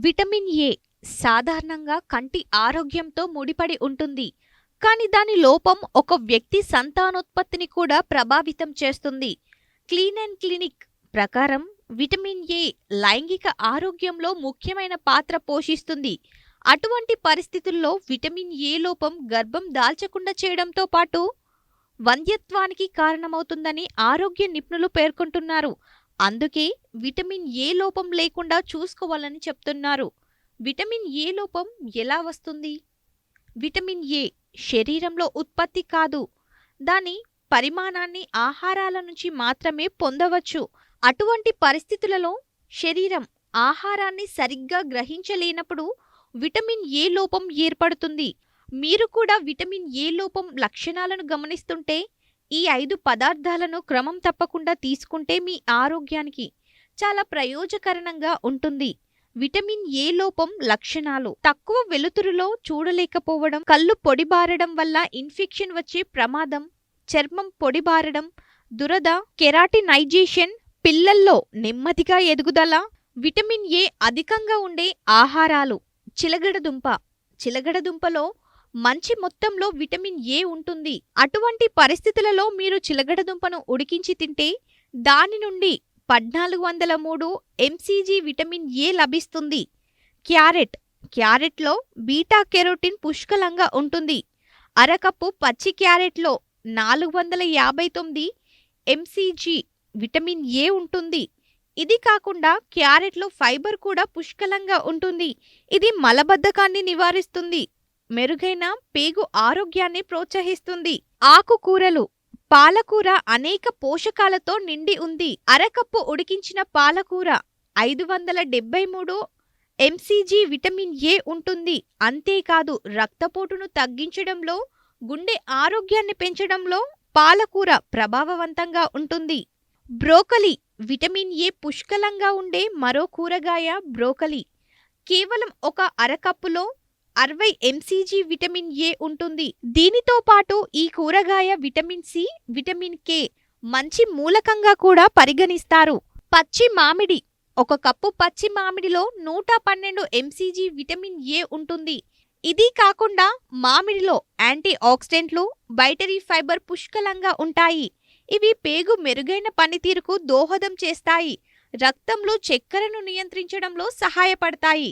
Vitamin A సాధారణంగా కంటి ఆరోగ్యంతో ముడిపడి ఉంటుంది. కానీ దాని లోపం ఒక వ్యక్తి సంతానోత్పత్తిని కూడా ప్రభావితం చేస్తుంది. క్లీన్ అండ్ క్లినిక్ ప్రకారం విటమిన్ ఏ లైంగిక ఆరోగ్యంలో ముఖ్యమైన పాత్ర పోషిస్తుంది. అటువంటి పరిస్థితుల్లో విటమిన్ ఏ లోపం గర్భం దాల్చకుండా చేయడంతో పాటు వంధ్యత్వానికి కారణమవుతుందని ఆరోగ్య నిపుణులు పేర్కొంటున్నారు. అందుకే విటమిన్ ఏ లోపం లేకుండా చూసుకోవాలని చెప్తున్నారు. విటమిన్ ఏ లోపం ఎలా వస్తుంది? విటమిన్ ఏ శరీరంలో ఉత్పత్తి కాదు. దాని పరిమాణాన్ని ఆహారాల నుంచి మాత్రమే పొందవచ్చు. అటువంటి పరిస్థితులలో శరీరం ఆహారాన్ని సరిగ్గా గ్రహించలేనప్పుడు విటమిన్ ఏ లోపం ఏర్పడుతుంది. మీరు కూడా విటమిన్ ఏ లోపం లక్షణాలను గమనిస్తుంటే ఈ 5 పదార్థాలను క్రమం తప్పకుండా తీసుకుంటే మీ ఆరోగ్యానికి చాలా ప్రయోజకరంగా ఉంటుంది. విటమిన్ ఏ లోపం లక్షణాలు: తక్కువ వెలుతురులో చూడలేకపోవడం, కళ్ళు పొడిబారడం వల్ల ఇన్ఫెక్షన్ వచ్చే ప్రమాదం, చర్మం పొడిబారడం, దురద, కెరాటినైజేషన్, పిల్లల్లో నెమ్మదిగా ఎదుగుదల. విటమిన్ ఏ అధికంగా ఉండే ఆహారాలు: చిలగడదుంప. చిలగడదుంపలో మంచి మొత్తంలో విటమిన్ ఏ ఉంటుంది. అటువంటి పరిస్థితులలో మీరు చిలగడదుంపను ఉడికించి తింటే దాని నుండి 1403 ఎంసీజీ విటమిన్ ఏ లభిస్తుంది. క్యారెట్. క్యారెట్లో బీటా కెరోటిన్ పుష్కలంగా ఉంటుంది. అరకప్పు పచ్చి క్యారెట్లో 459 ఎంసీజీ విటమిన్ ఏ ఉంటుంది. ఇది కాకుండా క్యారెట్లో ఫైబర్ కూడా పుష్కలంగా ఉంటుంది. ఇది మలబద్ధకాన్ని నివారిస్తుంది. మెరుగైన పేగు ఆరోగ్యాన్ని ప్రోత్సహిస్తుంది. ఆకుకూరలు. పాలకూర అనేక పోషకాలతో నిండి ఉంది. అరకప్పు ఉడికించిన పాలకూర 573 ఎంసీజీ విటమిన్ ఏ ఉంటుంది. అంతేకాదు రక్తపోటును తగ్గించడంలో, గుండె ఆరోగ్యాన్ని పెంచడంలో పాలకూర ప్రభావవంతంగా ఉంటుంది. బ్రోకలి. విటమిన్ ఏ పుష్కలంగా ఉండే మరో కూరగాయ బ్రోకలి. కేవలం ఒక అరకప్పులో 60 ఎంసీజీ విటమిన్ ఏ ఉంటుంది. దీనితో పాటు ఈ కూరగాయ విటమిన్ సి, విటమిన్ కే మంచి మూలకంగా కూడా పరిగణిస్తారు. పచ్చి మామిడి. ఒక కప్పు పచ్చి మామిడిలో 112 ఎంసీజీ విటమిన్ ఏ ఉంటుంది. ఇది కాకుండా మామిడిలో యాంటీ ఆక్సిడెంట్లు, వైటరీ ఫైబర్ పుష్కలంగా ఉంటాయి. ఇవి పేగు మెరుగైన పనితీరుకు దోహదం చేస్తాయి. రక్తంలో చక్కెరను నియంత్రించడంలో సహాయపడతాయి.